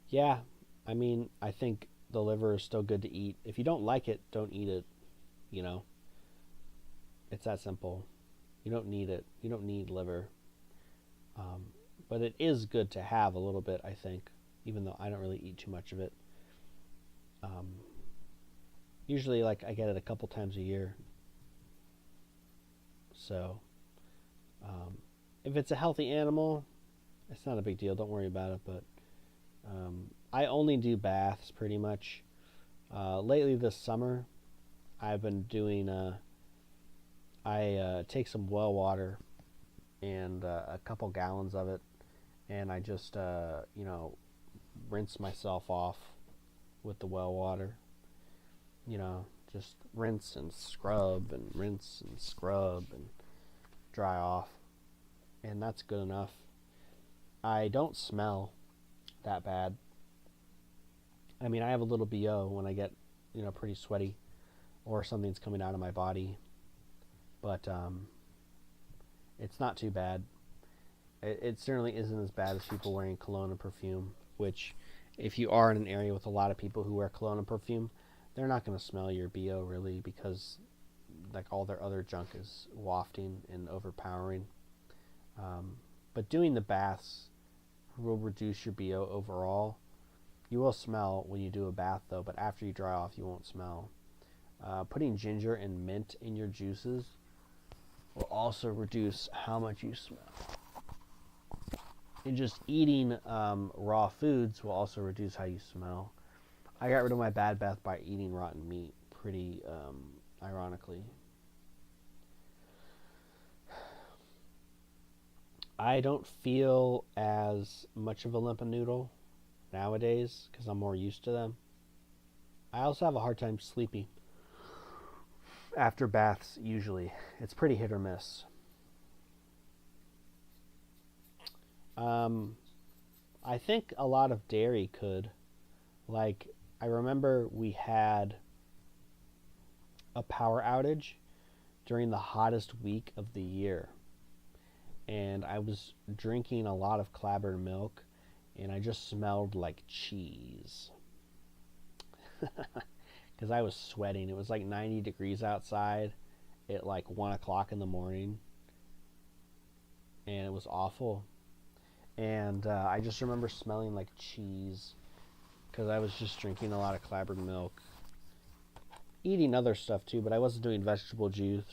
Yeah, I mean, I think the liver is still good to eat. If you don't like it, don't eat it. You know, it's that simple. You don't need it. You don't need liver. But it is good to have a little bit, I think, even though I don't really eat too much of it. Usually, like, I get it a couple times a year. So, if it's a healthy animal, it's not a big deal. Don't worry about it. But I only do baths pretty much. Lately this summer, I've been doing, I take some well water and a couple gallons of it, and I just, rinse myself off with the well water. Just rinse and scrub and rinse and scrub and dry off. And that's good enough. I don't smell that bad. I mean, I have a little BO when I get, pretty sweaty or something's coming out of my body. But it's not too bad. It certainly isn't as bad as people wearing cologne and perfume, which if you are in an area with a lot of people who wear cologne and perfume, they're not going to smell your BO really, because like all their other junk is wafting and overpowering. But doing the baths will reduce your BO overall. You will smell when you do a bath though, but after you dry off you won't smell. Putting ginger and mint in your juices will also reduce how much you smell. And just eating raw foods will also reduce how you smell. I got rid of my bad breath by eating rotten meat, pretty ironically. I don't feel as much of a limp noodle nowadays because I'm more used to them. I also have a hard time sleeping after baths usually. It's pretty hit or miss. I think a lot of dairy could. Like, I remember we had a power outage during the hottest week of the year. And I was drinking a lot of clabbered milk, and I just smelled like cheese. Because I was sweating. It was like 90 degrees outside at like 1 o'clock in the morning. And it was awful. And I just remember smelling like cheese because I was just drinking a lot of clabbered milk. Eating other stuff too, but I wasn't doing vegetable juice.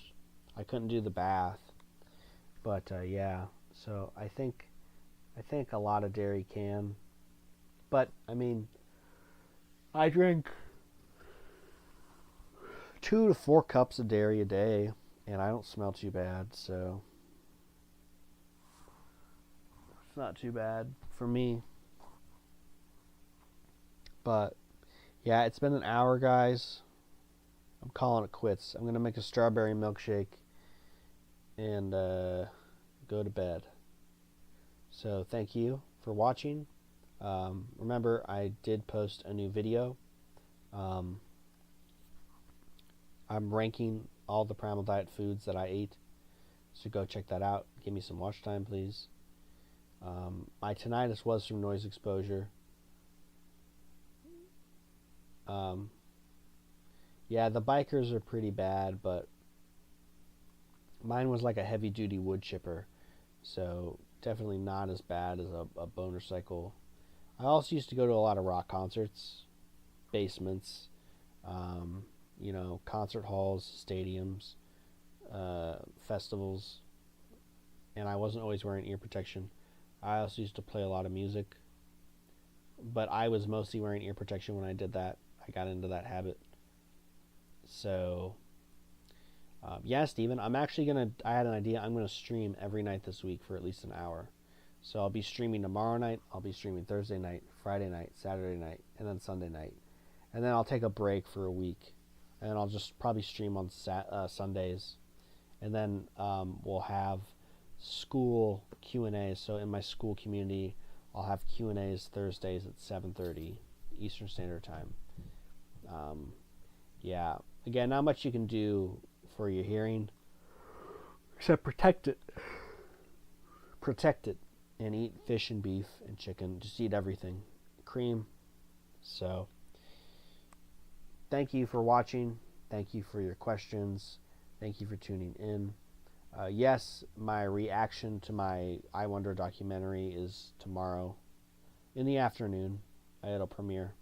I couldn't do the bath. But yeah, so I think a lot of dairy can. But I mean, I drink 2 to 4 cups of dairy a day, and I don't smell too bad, so it's not too bad for me. But yeah, it's been an hour, guys. I'm calling it quits. I'm gonna make a strawberry milkshake and go to bed. So thank you for watching. Remember, I did post a new video. I'm ranking all the Primal Diet foods that I ate, so go check that out. Give me some watch time, please. My tinnitus was from noise exposure. Yeah, the bikers are pretty bad, but mine was like a heavy-duty wood chipper, so definitely not as bad as a boner cycle. I also used to go to a lot of rock concerts, basements, concert halls, stadiums, festivals, and I wasn't always wearing ear protection. I also used to play a lot of music, but I was mostly wearing ear protection when I did that. I got into that habit. So, yeah, Steven, I had an idea. I'm going to stream every night this week for at least an hour. So I'll be streaming tomorrow night, I'll be streaming Thursday night, Friday night, Saturday night, and then Sunday night. And then I'll take a break for a week. And I'll just probably stream on Sundays. And then we'll have school Q&As. So in my school community, I'll have Q&As Thursdays at 7:30 Eastern Standard Time. Yeah. Again, not much you can do for your hearing except protect it. Protect it. And eat fish and beef and chicken. Just eat everything. Cream. So, thank you for watching. Thank you for your questions. Thank you for tuning in. Yes, my reaction to my I Wonder documentary is tomorrow in the afternoon. It'll premiere.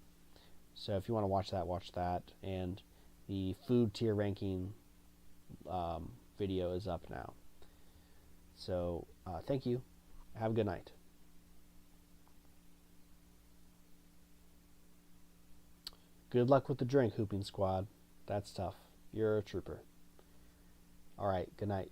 So if you want to watch that. And the food tier ranking video is up now. So, thank you. Have a good night. Good luck with the drink, Hooping Squad. That's tough. You're a trooper. All right, good night.